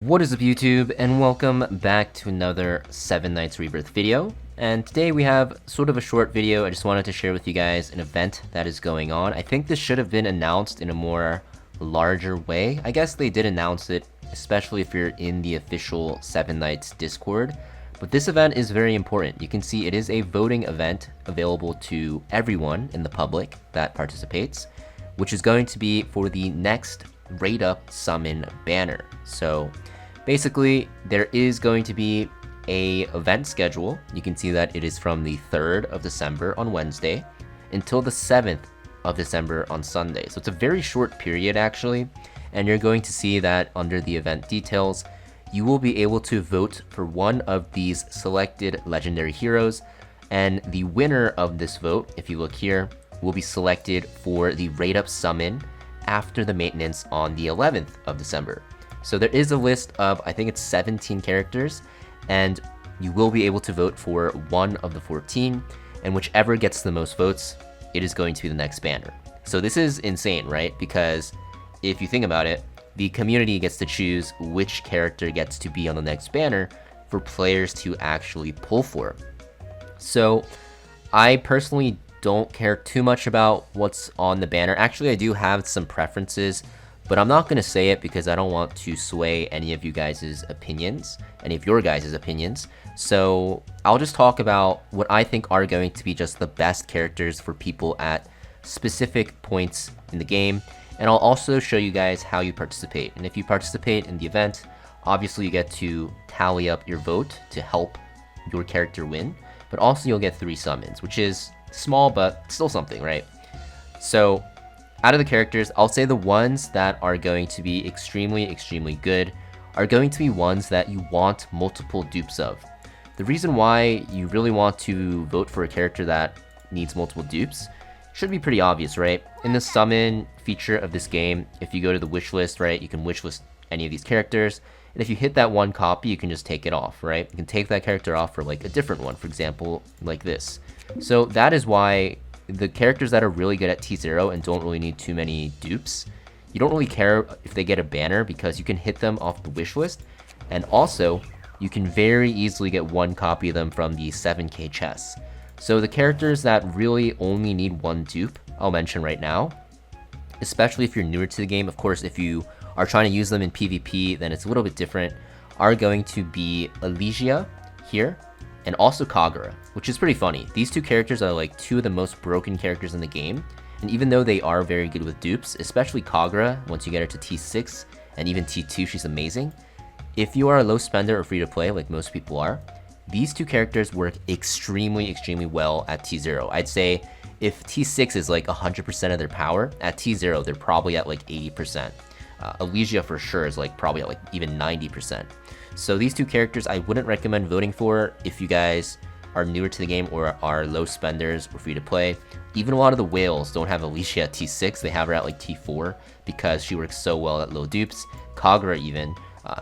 What is up YouTube, and welcome back to another 7 Nights Rebirth video. And today we have sort of a short video. I just wanted to share with you guys an event that is going on. I think this should have been announced in a more larger way. I guess they did announce it, especially if you're in the official 7 Nights Discord. But this event is very important. You can see it is a voting event available to everyone in the public that participates, which is going to be for the next Raid Up Summon banner. So basically, there is going to be a event schedule. You can see that it is from the 3rd of December on Wednesday until the 7th of December on Sunday. So it's a very short period actually, and you're going to see that under the event details, you will be able to vote for one of these selected legendary heroes, and the winner of this vote, if you look here, will be selected for the Raid Up Summon after the maintenance on the 11th of December. So there is a list of, I think it's 17 characters, and you will be able to vote for one of the 14, and whichever gets the most votes, it is going to be the next banner. So this is insane, right? Because if you think about it, the community gets to choose which character gets to be on the next banner for players to actually pull for. So I personally don't care too much about what's on the banner. Actually, I do have some preferences, but I'm not going to say it because I don't want to sway any of you guys' opinions, any of your guys' opinions. So I'll just talk about what I think are going to be just the best characters for people at specific points in the game. And I'll also show you guys how you participate. And if you participate in the event, obviously you get to tally up your vote to help your character win, but also you'll get 3 summons, which is small, but still something, right? So out of the characters, I'll say the ones that are going to be extremely good are going to be ones that you want multiple dupes of. The reason why you really want to vote for a character that needs multiple dupes should be pretty obvious, right? In the summon feature of this game, if you go to the wish list, right, you can wish list any of these characters, and if you hit that one copy, you can just take it off, right? You can take that character off for like a different one, for example, like this. So that is why the characters that are really good at T0 and don't really need too many dupes, you don't really care if they get a banner because you can hit them off the wish list, and also you can very easily get one copy of them from the 7k chests. So the characters that really only need one dupe, I'll mention right now, especially if you're newer to the game. Of course, if you are trying to use them in PvP, then it's a little bit different, are going to be Elysia here, and also Kagura, which is pretty funny. These two characters are like 2 of the most broken characters in the game, and even though they are very good with dupes, especially Kagura, once you get her to T6, and even T2, she's amazing. If you are a low spender or free to play, like most people are, these two characters work extremely well at T0. I'd say if T6 is like 100% of their power, at T0 they're probably at like 80%. Elysia for sure is like probably at like even 90%. So these two characters I wouldn't recommend voting for if you guys are newer to the game or are low spenders or free to play. Even a lot of the whales don't have Elysia at T6, they have her at like T4 because she works so well at low dupes. Kagura even.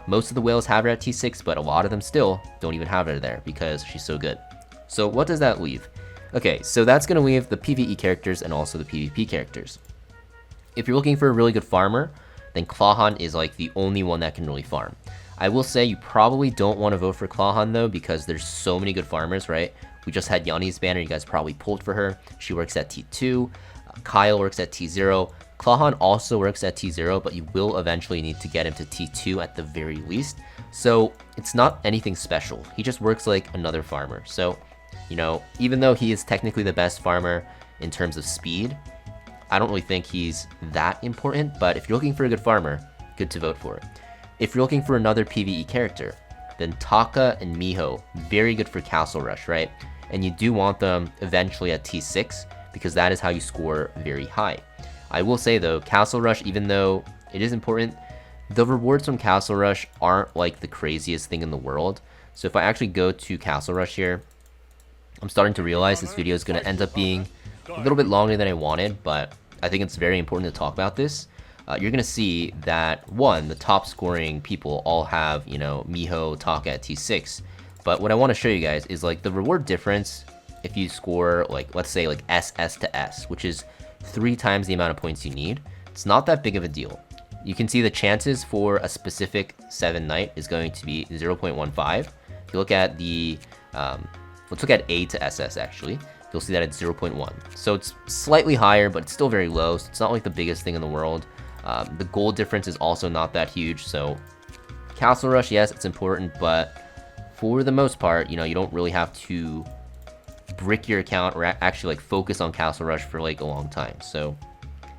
Most of the whales have her at T6, but a lot of them still don't even have her there because she's so good. So what does that leave? Okay, so that's going to leave the PvE characters and also the PvP characters. If you're looking for a really good farmer, then Clawhan is like the only one that can really farm. I will say you probably don't want to vote for Clawhan though because there's so many good farmers, right? We just had Yanni's banner, you guys probably pulled for her. She works at T2, Kyle works at T0. Clawhan also works at T0, but you will eventually need to get him to T2 at the very least. So it's not anything special. He just works like another farmer. So, you know, even though he is technically the best farmer in terms of speed, I don't really think he's that important, but if you're looking for a good farmer, good to vote for. If you're looking for another PvE character, then Taka and Miho, very good for Castle Rush, right? And you do want them eventually at T6 because that is how you score very high. I will say though, Castle Rush, even though it is important, the rewards from Castle Rush aren't like the craziest thing in the world. So if I actually go to Castle Rush here, I'm starting to realize this video is going to end up being a little bit longer than I wanted, but I think it's very important to talk about this. You're going to see that, one, the top scoring people all have, you know, Miho, Taka at T6. But what I want to show you guys is like the reward difference if you score like, let's say like SS to S, which is 3 times the amount of points you need. It's not that big of a deal. you can see the chances for a specific 7 Knight is going to be 0.15. If you look at the, let's look at A to SS actually, you'll see that it's 0.1. So it's slightly higher, but it's still very low, so it's not like the biggest thing in the world. The gold difference is also not that huge, so Castle Rush, yes, it's important, but for the most part, you know, you don't really have to brick your account or actually like focus on Castle Rush for like a long time. So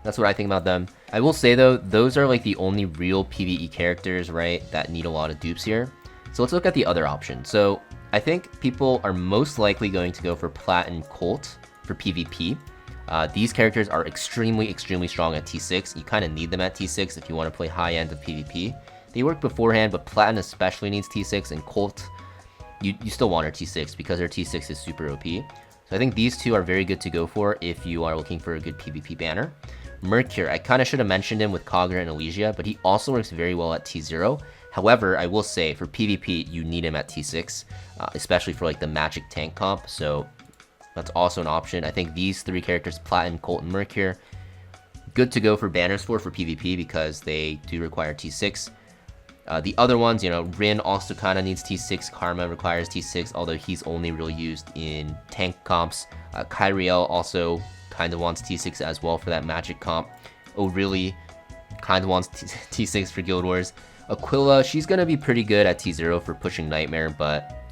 that's what I think about them. I will say though, those are like the only real PvE characters, right, that need a lot of dupes here. So let's look at the other option. So I think people are most likely going to go for Plat and Colt for PvP. These characters are extremely strong at T6. You kind of need them at T6 if you want to play high end of PvP. They work beforehand, but Platin especially needs T6, and Colt, you still want her T6 because her T6 is super OP. So I think these two are very good to go for if you are looking for a good PvP banner. Mercure, I kind of should have mentioned him with Kagura and Elysia, but he also works very well at T0. However, I will say for PvP, you need him at T6, especially for like the magic tank comp. So that's also an option. I think these three characters, Platin, Colt, and Mercure, good to go for banners for PvP because they do require T6. The other ones, you know, Rin also kind of needs T6, Karma requires T6, although he's only really used in tank comps. Kyriel also kind of wants T6 as well for that magic comp. O'Reilly kind of wants T6 for Guild Wars. Aquila, she's going to be pretty good at T0 for pushing Nightmare, but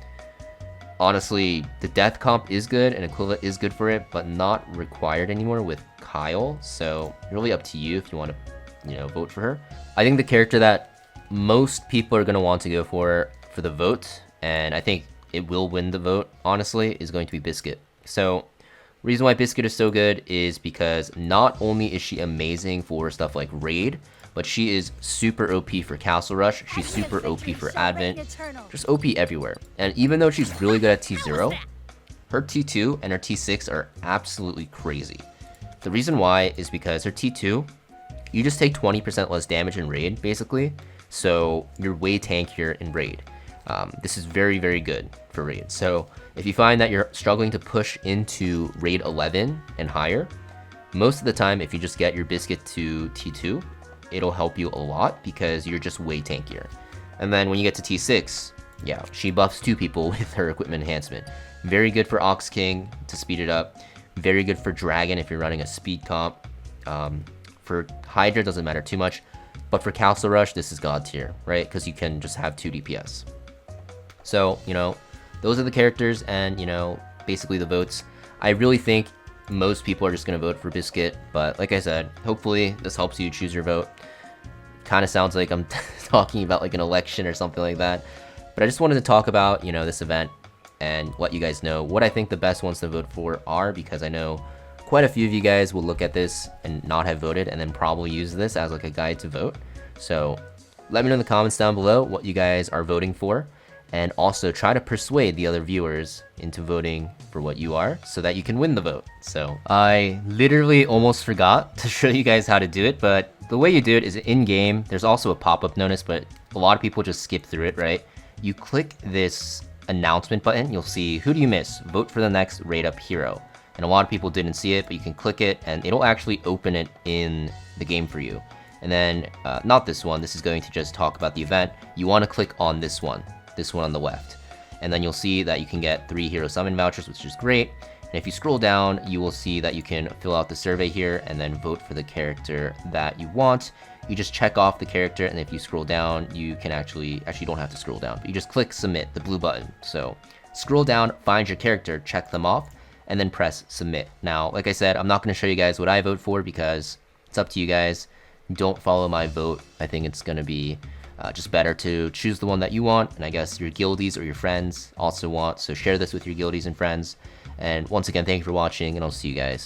honestly, the death comp is good and Aquila is good for it, but not required anymore with Kyle. So really up to you if you want to, you know, vote for her. I think the character that most people are going to want to go for the vote, and I think it will win the vote, honestly, is going to be Biscuit. So reason why Biscuit is so good is because not only is she amazing for stuff like Raid, but she is super OP for Castle Rush, she's super OP for Advent, just OP everywhere. And even though she's really good at T0, her T2 and her T6 are absolutely crazy. The reason why is because her T2, you just take 20% less damage in Raid, basically, so you're way tankier in Raid. This is very good for Raid. So if you find that you're struggling to push into Raid 11 and higher, most of the time if you just get your Biscuit to T2, it'll help you a lot because you're just way tankier. And then when you get to T6, yeah, she buffs 2 people with her equipment enhancement. Very good for Ox King to speed it up. Very good for Dragon if you're running a speed comp. For Hydra, doesn't matter too much. But for Castle Rush, this is God tier, right? Because you can just have 2 DPS. So, you know, those are the characters and, you know, basically the votes. I really think most people are just going to vote for Biscuit. But like I said, hopefully this helps you choose your vote. Kind of sounds like I'm talking about like an election or something like that. But I just wanted to talk about, you know, this event and let you guys know what I think the best ones to vote for are, because I know quite a few of you guys will look at this and not have voted and then probably use this as like a guide to vote. So let me know in the comments down below what you guys are voting for, and also try to persuade the other viewers into voting for what you are so that you can win the vote. So I literally almost forgot to show you guys how to do it, but the way you do it is in game. There's also a pop-up notice, but a lot of people just skip through it, right? You click this announcement button, you'll see who do you miss, vote for the next Raid Up hero. And a lot of people didn't see it, but you can click it and it'll actually open it in the game for you. And then, not this one, this is going to just talk about the event. You want to click on this one on the left. And then you'll see that you can get 3 hero summon vouchers, which is great. And if you scroll down, you will see that you can fill out the survey here and then vote for the character that you want. You just check off the character, and if you scroll down, you can actually you don't have to scroll down, but you just click submit, the blue button. So scroll down, find your character, check them off, and then press submit. Now, like I said, I'm not going to show you guys what I vote for because it's up to you guys. Don't follow my vote. I think it's going to be just better to choose the one that you want, and I guess your guildies or your friends also want. So share this with your guildies and friends. And once again, thank you for watching, and I'll see you guys